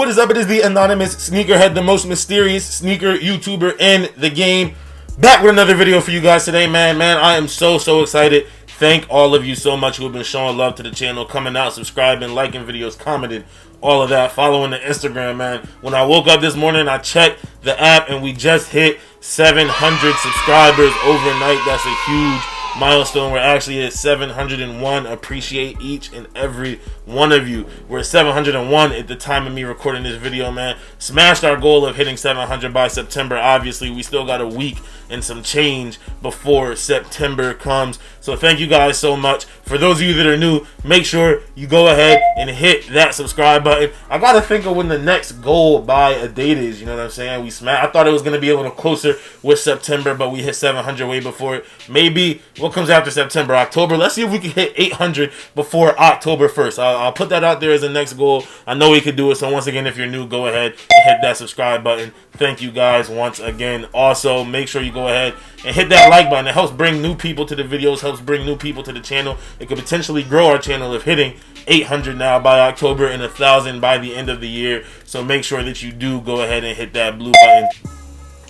What is up? It is the anonymous Sneakerhead, the most mysterious sneaker YouTuber in the game. Back with another video for you guys today, man. I am so excited. Thank all of you so much who have been showing love to the channel, coming out, subscribing, liking videos, commenting, all of that, following the Instagram, man. When I woke up this morning, I checked the app and we just hit 700 subscribers overnight. That's a huge milestone. We're actually at 701. Appreciate each and every one of you. We're at 701 at the time of me recording this video, man. Smashed our goal of hitting 700 by September. Obviously, we still got a week and some change before September comes. So thank you guys so much. For those of you that are new, make sure you go ahead and hit that subscribe button. I gotta think of when the next goal by a date is. You know what I'm saying? I thought it was gonna be a little closer with September, but we hit 700 way before it. Maybe what comes after September? October. Let's see if we can hit 800 before October 1st. I'll put that out there as the next goal. I know we could do it. So once again, if you're new, go ahead and hit that subscribe button. Thank you guys once again. Also, make sure you go ahead and hit that like button. It helps bring new people to the videos, helps bring new people to the channel. It could potentially grow our channel if hitting 800 now by October and 1,000 by the end of the year. So make sure that you do go ahead and hit that blue button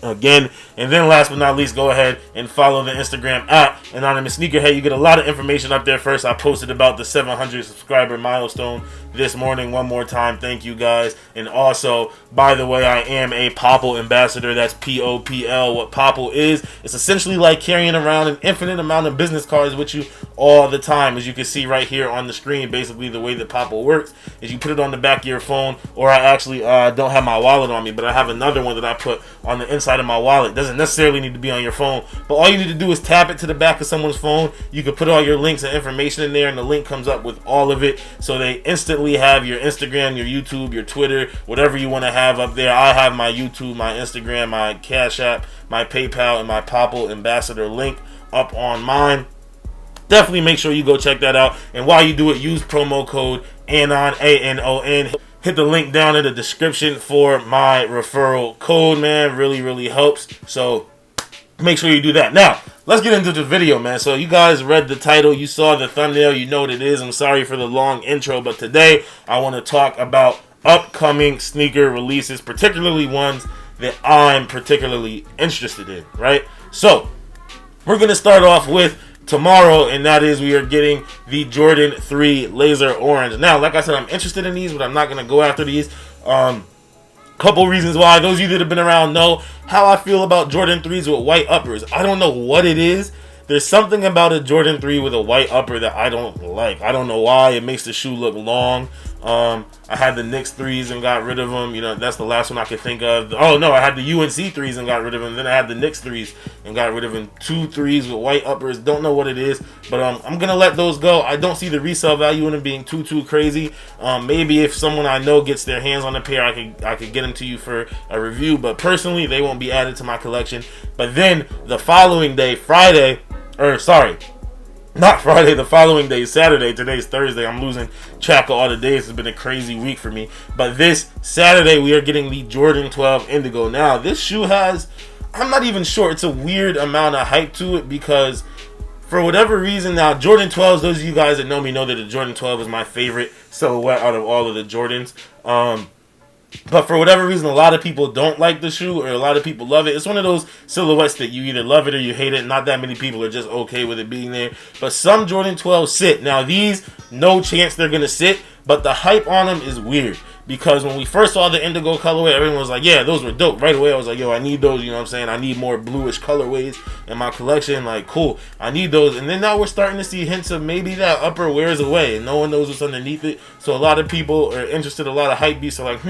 again. And then last but not least, go ahead and follow the Instagram at anonymous Sneakerhead. You get a lot of information up there. First, I posted about the 700 subscriber milestone this morning. One more time, thank you guys. And also, by the way, I am a Popl ambassador. That's P-O-P-L. What Popl is, it's essentially like carrying around an infinite amount of business cards with you all the time. As you can see right here on the screen, basically the way that Popl works is you put it on the back of your phone, or I actually don't have my wallet on me, but I have another one that I put on the inside of my wallet. Doesn't necessarily need to be on your phone, but all you need to do is tap it to the back of someone's phone. You can put all your links and information in there, and the link comes up with all of it, so they instantly have your Instagram, your YouTube, your Twitter, whatever you want to have up there. I have my YouTube, my Instagram, my Cashapp, my PayPal, and my Popl ambassador link up on mine. Definitely make sure you go check that out, and while you do it, use promo code ANON, A-N-O-N. Hit the link down in the description for my referral code, man. Really helps. So make sure you do that. Now, let's get into the video, man. So you guys read the title. You saw the thumbnail. You know what it is. I'm sorry for the long intro, but today I want to talk about upcoming sneaker releases, particularly ones that I'm particularly interested in, right? So we're going to start off with tomorrow, and that is we are getting the Jordan 3 Laser Orange. Now, like I said, I'm interested in these, but I'm not going to go after these. Couple reasons why. Those of you that have been around know how I feel about Jordan 3s with white uppers. I don't know what it is. There's something about a Jordan 3 with a white upper that I don't like. I don't know why. It makes the shoe look long. I had the Knicks 3s and got rid of them. You know, that's the last one I could think of. Oh, no, I had the UNC 3s and got rid of them. Then I had the Knicks 3s and got rid of them. 2 3s with white uppers. Don't know what it is, but I'm going to let those go. I don't see the resale value in them being too crazy. Maybe if someone I know gets their hands on a pair, I could get them to you for a review, but personally, they won't be added to my collection. But then the following day, the following day, Saturday. Today's Thursday. I'm losing track of all the days. It's been a crazy week for me. But this Saturday, we are getting the Jordan 12 Indigo. Now, this shoe has, I'm not even sure, it's a weird amount of hype to it because for whatever reason, now, Jordan 12s, those of you guys that know me know that the Jordan 12 is my favorite silhouette out of all of the Jordans. But for whatever reason, a lot of people don't like the shoe, or a lot of people love it. It's one of those silhouettes that you either love it or you hate it. Not that many people are just okay with it being there. But some Jordan 12s sit. Now these, no chance they're going to sit, but the hype on them is weird. Because when we first saw the indigo colorway, everyone was like, yeah, those were dope. Right away, I was like, yo, I need those, you know what I'm saying? I need more bluish colorways in my collection. Like, cool, I need those. And then now we're starting to see hints of maybe that upper wears away, and no one knows what's underneath it. So a lot of people are interested. A lot of hype beasts are like,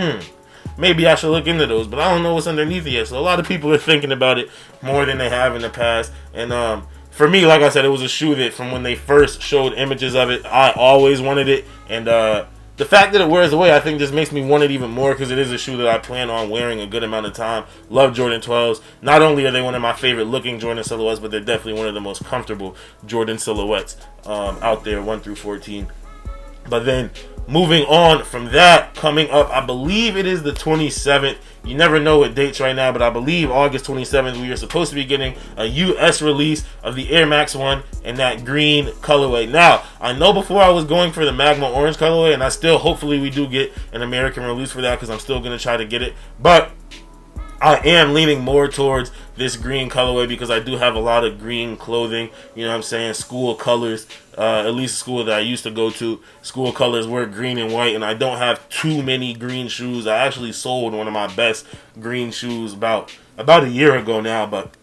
maybe I should look into those, but I don't know what's underneath it yet. So a lot of people are thinking about it more than they have in the past. And for me, like I said, it was a shoe that from when they first showed images of it, I always wanted it. And the fact that it wears away, I think just makes me want it even more because it is a shoe that I plan on wearing a good amount of time. Love Jordan 12s. Not only are they one of my favorite looking Jordan silhouettes, but they're definitely one of the most comfortable Jordan silhouettes out there, 1 through 14. But then moving on from that, coming up, I believe it is the 27th. You never know what dates right now, but I believe August 27th, we are supposed to be getting a US release of the Air Max 1 in that green colorway. Now, I know before I was going for the Magma Orange colorway, and I still, hopefully we do get an American release for that, because I'm still going to try to get it. But I am leaning more towards this green colorway because I do have a lot of green clothing, you know what I'm saying, school colors, at least the school that I used to go to, school colors were green and white, and I don't have too many green shoes. I actually sold one of my best green shoes about a year ago now, but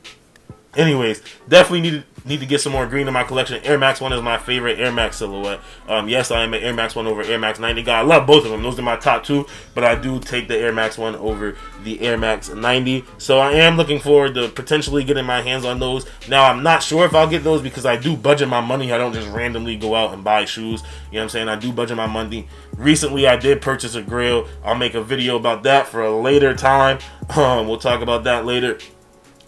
anyways, definitely need to get some more green in my collection. Air Max 1 is my favorite Air Max silhouette. Yes, I am an Air Max 1 over Air Max 90 guy. I love both of them. Those are my top two, but I do take the Air Max 1 over the Air Max 90. So I am looking forward to potentially getting my hands on those. Now, I'm not sure if I'll get those because I do budget my money. I don't just randomly go out and buy shoes. You know what I'm saying? I do budget my money. Recently, I did purchase a grill. I'll make a video about that for a later time. We'll talk about that later.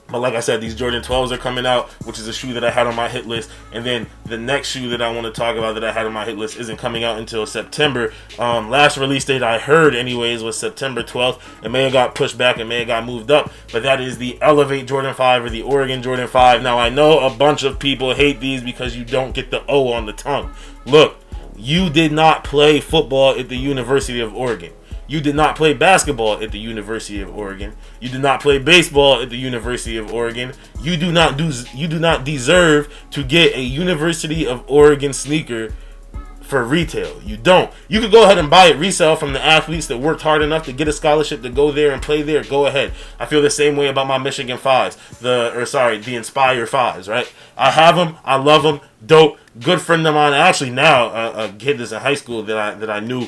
But like I said, these Jordan 12s are coming out, which is a shoe that I had on my hit list. And then the next shoe that I want to talk about that I had on my hit list isn't coming out until September. Last release date I heard anyways was September 12th. It may have got pushed back, it may have got moved up. But that is the Elevate Jordan 5 or the Oregon Jordan 5. Now I know a bunch of people hate these because you don't get the O on the tongue. Look, you did not play football at the University of Oregon. You did not play basketball at the University of Oregon. You did not play baseball at the University of Oregon. You do not deserve to get a University of Oregon sneaker for retail. You don't. You could go ahead and buy it resale from the athletes that worked hard enough to get a scholarship to go there and play there. Go ahead. I feel the same way about my Michigan 5s. The Inspire 5s, right? I have them. I love them. Dope. Good friend of mine. Actually, now a kid that's in high school that I knew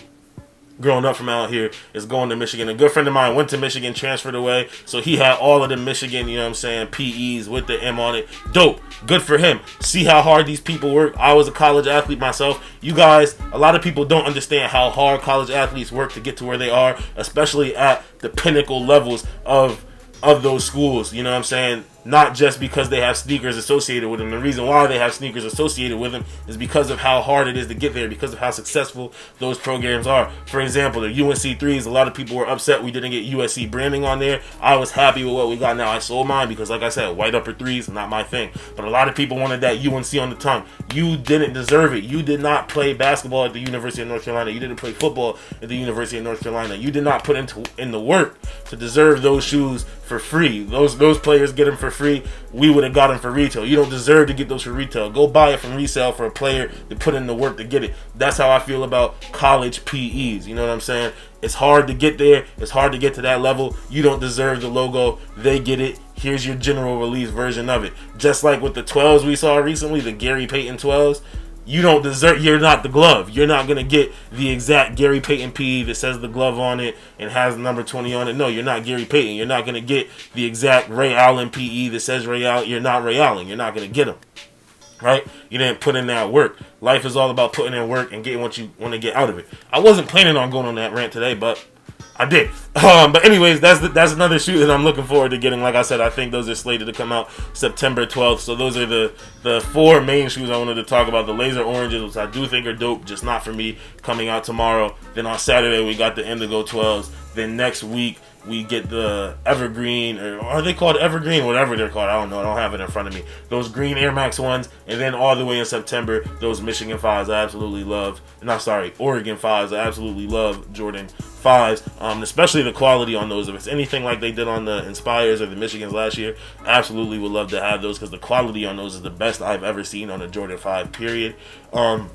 growing up from out here is going to Michigan. A good friend of mine went to Michigan, transferred away, so he had all of the Michigan, you know what I'm saying, PEs with the M on it. Dope. Good for him. See how hard these people work. I was a college athlete myself. You guys, a lot of people don't understand how hard college athletes work to get to where they are, especially at the pinnacle levels of those schools, you know what I'm saying? Not just because they have sneakers associated with them. The reason why they have sneakers associated with them is because of how hard it is to get there, because of how successful those programs are. For example, the UNC 3s, a lot of people were upset we didn't get USC branding on there. I was happy with what we got now. I sold mine because, like I said, white upper 3s, not my thing. But a lot of people wanted that UNC on the tongue. You didn't deserve it. You did not play basketball at the University of North Carolina. You didn't play football at the University of North Carolina. You did not put in the work to deserve those shoes for free. Those players get them for free. We would have got them for retail. You don't deserve to get those for retail. Go buy it from resale for a player to put in the work to get it. That's how I feel about college PEs. You know what I'm saying? It's hard to get there. It's hard to get to that level. You don't deserve the logo. They get it. Here's your general release version of it. Just like with the 12s we saw recently, the Gary Payton 12s. You don't deserve, you're not the glove. You're not going to get the exact Gary Payton PE that says the glove on it and has number 20 on it. No, you're not Gary Payton. You're not going to get the exact Ray Allen PE that says Ray Allen. You're not Ray Allen. You're not going to get him. Right? You didn't put in that work. Life is all about putting in work and getting what you want to get out of it. I wasn't planning on going on that rant today, but I did. But anyways, that's another shoe that I'm looking forward to getting. Like I said, I think those are slated to come out September 12th. So those are the four main shoes I wanted to talk about. The laser oranges, which I do think are dope, just not for me, coming out tomorrow. Then on Saturday, we got the indigo 12s. Then next week, we get the evergreen, or are they called evergreen? Whatever they're called, I don't know. I don't have it in front of me. Those green Air Max 1s, and then all the way in September, those Michigan 5s I absolutely love. Oregon 5s. I absolutely love Jordan 5s, especially the quality on those. If it's anything like they did on the Inspires or the Michigans last year, absolutely would love to have those because the quality on those is the best I've ever seen on a Jordan 5, period. But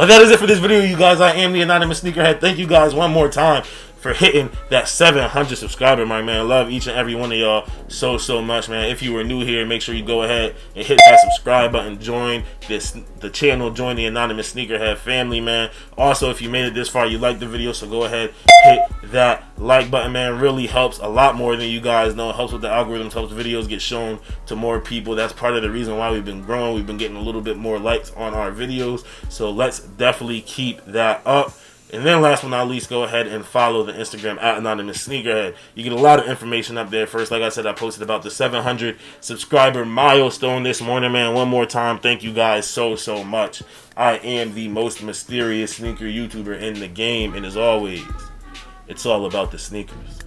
that is it for this video, you guys. I am the Anonymous Sneakerhead. Thank you guys one more time for hitting that 700 subscriber mark, man. I love each and every one of y'all so much, man. If you were new here, make sure you go ahead and hit that subscribe button. Join the channel. Join the Anonymous Sneakerhead family, man. Also, if you made it this far, you liked the video, so go ahead, hit that like button, man. Really helps a lot more than you guys know. It helps with the algorithms, helps videos get shown to more people. That's part of the reason why we've been growing. We've been getting a little bit more likes on our videos, so let's definitely keep that up. And then last but not least, go ahead and follow the Instagram at Anonymous Sneakerhead. You get a lot of information up there. First, like I said, I posted about the 700 subscriber milestone this morning, man. One more time, thank you guys so much. I am the most mysterious sneaker YouTuber in the game. And as always, it's all about the sneakers.